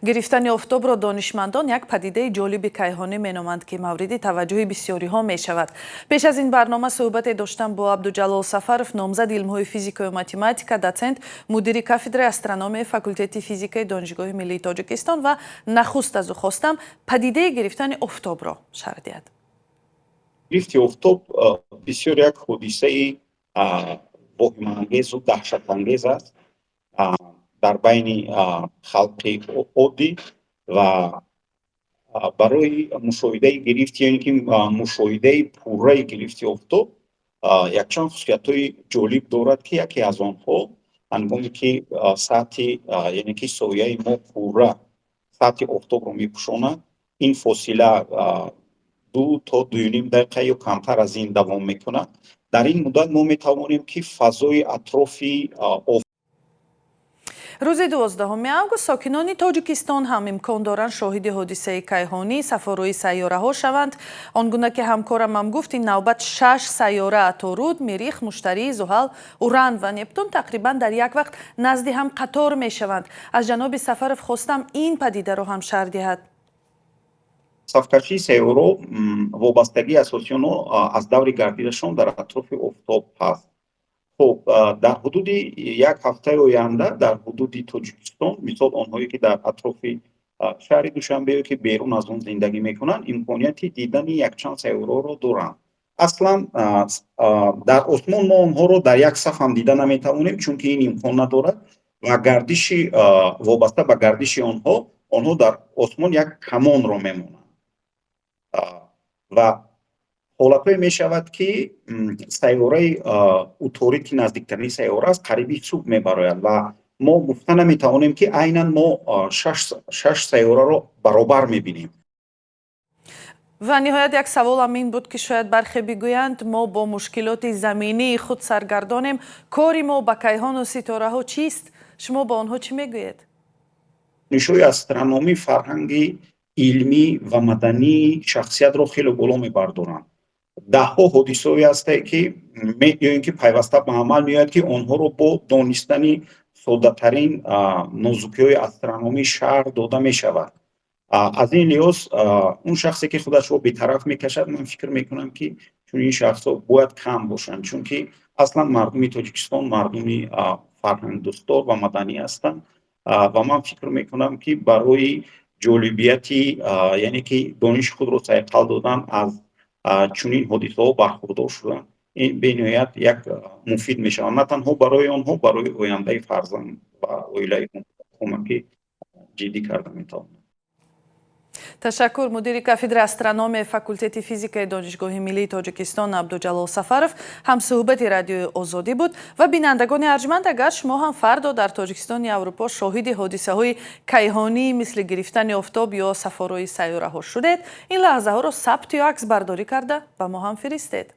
گرفتن آفتاب را دانشمندان یک پدیده جالب کیهانی مینامند که مورد توجه بسیاری ها می شود. پیش از این برنامه صحبت داشتم با عبدالجلال سفرов، نامزد علم‌های فیزیک و ماتماتیکا، دوچنت، مدیر کافدرای استرونومی فاکولته فیزیک دانشگاه ملی تاجیکستان و نخست از او خواستم پدیده گرفتن آفتاب را شرح دهد. گرفت آفتاب بسیار یک حادثه واهم‌انگیز و دهشت‌انگیز است در بین خلق عادی و برای مشاهده گرفت، یعنی که مشاهده پوره گرفت آفتاب یکچند خصوصیت‌های جالب دارد که یکی از آنها هنگامی که سطح یعنی که سایه ما پوره سطح آفتاب را می‌پوشاند، این فاصله 2 تا 2.5 دقیقه یا کمتر از این دوام میکنه. در این مدت ما میتوانیم که فضای اطراف روز 12 اوگوست ساکنان تاجیکستان هم امکان دارند شاهد حادثه کیهانی سفرهای سیاره ها شوند. آنگونه که همکارم هم گفت این نوبت 6 سیاره عطارد، مریخ، مشتری، زحل، اوران و نپتون تقریبا در یک وقت نزد هم قطار می شوند. از جناب سفرov خواستم این پدیده را هم شرح دهد. صفکشی سیاره وابستگی اساسی از دور گردیدشان در اطراف آفتاب هست. خب در حدود یک هفته آینده در حدود تاجیکستان، مثال آنهایی که در اطراف شهر دوشنبه که بیرون از آن زندگی میکنند، امکانیت دیدن یک چند سیاره را دارند. اصلا در آسمان ما آنها را در یک صف هم دیده نمیتوانیم، چون که این امکان ندارد و گردش وابسته به گردش آنها در آسمان یک کمان را میمانند و حالت‌هایی می شود که سیاره عطارد که نزدیکترین سیاره است قریبی صبح می براید و ما گفته نمی توانیم که عیناً ما 6 سیاره را برابر می بینیم. و نهایت یک سوال هم این بود که شاید برخی بگویند ما با مشکلات زمینی خود سرگردانیم، کاری ما با کیهان و ستاره ها چیست؟ شما با آنها چی میگویید؟ نشوی استرونومی فرهنگی علمی و مدنی شخصیت را خیلی بالا می بردارند. ده ها حادثه‌ای است که اینکه پیوسته به عمل میاد که آنها رو با دانستن ساده ترین نازکی‌های استرونومی شرح داده می شود. از این لحاظ اون شخصی که خودش رو بی‌طرف میکشد، من فکر میکنم که چون این شخصا باید کم باشند، چون که اصلا مردم تاجیکستان مردم فرهنگ دوستدار و مدنی هستند و من فکر میکنم که برای جالبیت یعنی که دانش خود رو صیقل دادن از چنین حادثه‌ها برخوردار شدن، این به نهایت یک مفید می شود، نه تنها برای آنها، برای آینده فرزند و عائله کمک جدی کرده میتواند. تشکر. مدیر کافدرای استرونومی فاکولته فیزیک دانشگاه ملی تاجیکستان عبدالجلال سفرov هم صحبت رادیو آزادی بود. و بینندگان ارجمند، اگر شما هم فردا در تاجیکستان یا اروپا شاهد حادثه های کیهانی مثل گرفتن آفتاب یا سفرهای سیاره ها شدید، این لحظه ها را ثبت یا عکس برداری کرده و ما هم فرستید.